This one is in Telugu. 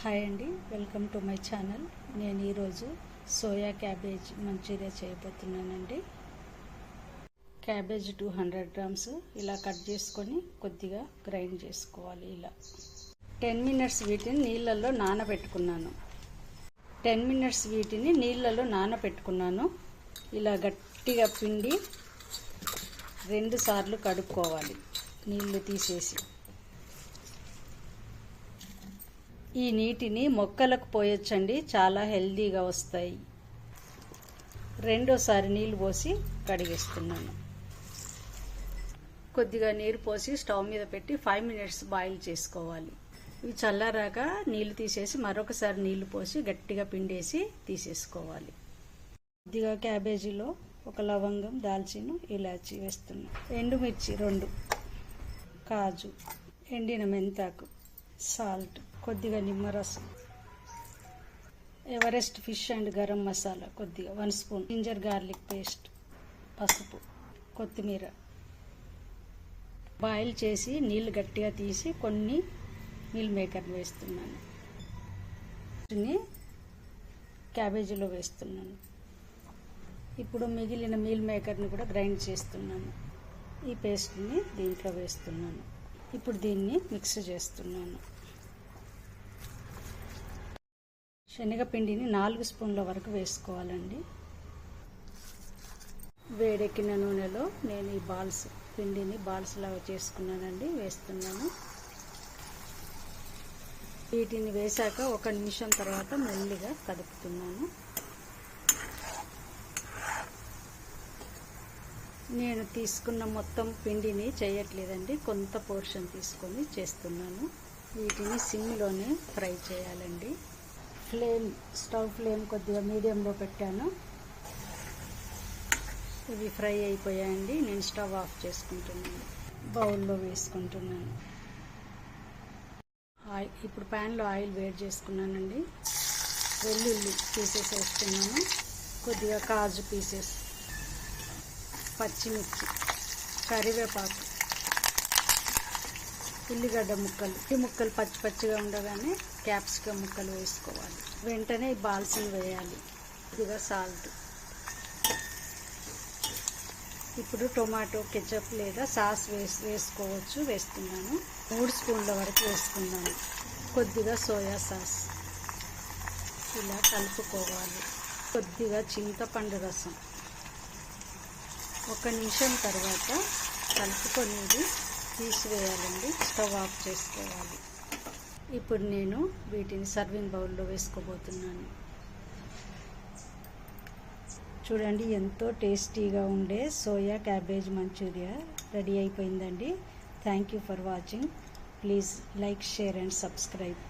హాయ్ అండి, వెల్కమ్ టు మై ఛానల్. నేను ఈరోజు సోయా క్యాబేజ్ మంచూరియా చేయబోతున్నానండి. క్యాబేజ్ 200 గ్రామ్స్ ఇలా కట్ చేసుకొని కొద్దిగా గ్రైండ్ చేసుకోవాలి. ఇలా 10 మినిట్స్ వీటిని నీళ్ళల్లో నానబెట్టుకున్నాను. ఇలా గట్టిగా పిండి 2 సార్లు కడుక్కోవాలి నీళ్లు తీసేసి. ఈ నీటిని మొక్కలకు పోయొచ్చండి, చాలా హెల్దీగా వస్తాయి. రెండోసారి నీళ్ళు పోసి కడిగేస్తున్నాను. కొద్దిగా నీరు పోసి స్టవ్ మీద పెట్టి 5 మినిట్స్ బాయిల్ చేసుకోవాలి. ఇవి చల్లారాక నీళ్లు తీసేసి మరొకసారి నీళ్లు పోసి గట్టిగా పిండేసి తీసేసుకోవాలి. కొద్దిగా క్యాబేజీలో ఒక లవంగం, దాల్చిన, ఇలాచి వేస్తున్నాను. ఎండుమిర్చి 2, కాజు, ఎండిన మెంతాకు, సాల్ట్, కొద్దిగా నిమ్మరసం, Everest fish and garam masala కొద్దిగా 1 స్పూన్, జింజర్ గార్లిక్ పేస్ట్, పసుపు, కొత్తిమీర. బాయిల్ చేసి నీళ్ళు గట్టిగా తీసి కొన్ని మీల్ మేకర్ వేస్తున్నాను. క్యాబేజీలో వేస్తున్నాను. ఇప్పుడు మిగిలిన మీల్ మేకర్ని కూడా గ్రైండ్ చేస్తున్నాను. ఈ పేస్ట్ని దీంట్లో వేస్తున్నాను. ఇప్పుడు దీన్ని మిక్స్ చేస్తున్నాను. శనగపిండిని 4 స్పూన్ల వరకు వేసుకోవాలండి. వేడెక్కిన నూనెలో నేను ఈ పిండిని బాల్స్ లాగా చేసుకున్నానండి, వేస్తున్నాను. వీటిని వేశాక 1 నిమిషం తర్వాత మెల్లిగా కదుపుతున్నాను. నేను తీసుకున్న మొత్తం పిండిని చేయట్లేదండి, కొంత పోర్షన్ తీసుకొని చేస్తున్నాను. వీటిని సిమ్లోనే ఫ్రై చేయాలండి. స్టవ్ ఫ్లేమ్ కొద్దిగా మీడియంలో పెట్టాను. ఇవి ఫ్రై అయిపోయాయండి. నేను స్టవ్ ఆఫ్ చేసుకుంటున్నాను. బౌల్లో వేసుకుంటున్నాను. ఇప్పుడు ప్యాన్లో ఆయిల్ వేడి చేసుకున్నానండి. వెల్లుల్లి పీసెస్ వేస్తున్నాను. కొద్దిగా కాజు పీసెస్, పచ్చిమిర్చి, కరివేపాకు, ఉల్లిగడ్డ ముక్కలు. ఈ ముక్కలు పచ్చిగా ఉండగానే క్యాప్సికమ్ ముక్కలు వేసుకోవాలి. వెంటనే ఈ బాల్స్ని వేయాలి. కొద్దిగా సాల్ట్. ఇప్పుడు టొమాటో కెచప్ లేదా సాస్ వేసుకోవచ్చు. వేస్తున్నాను. 3 స్పూన్ల వరకు వేసుకున్నాను. కొద్దిగా సోయా సాస్. ఇలా కలుపుకోవాలి. కొద్దిగా చింతపండు రసం. 1 నిమిషం తర్వాత కలుపుకొని తీసివేయాలండి. స్టవ్ ఆఫ్ చేసుకోవాలి. ఇప్పుడు నేను వీటిని సర్వింగ్ బౌల్లో వేసుకోబోతున్నాను. చూడండి, ఎంతో టేస్టీగా ఉండే సోయా క్యాబేజ్ మంచూరియా రెడీ అయిపోయిందండి. Thank you for watching. Please like, share and subscribe.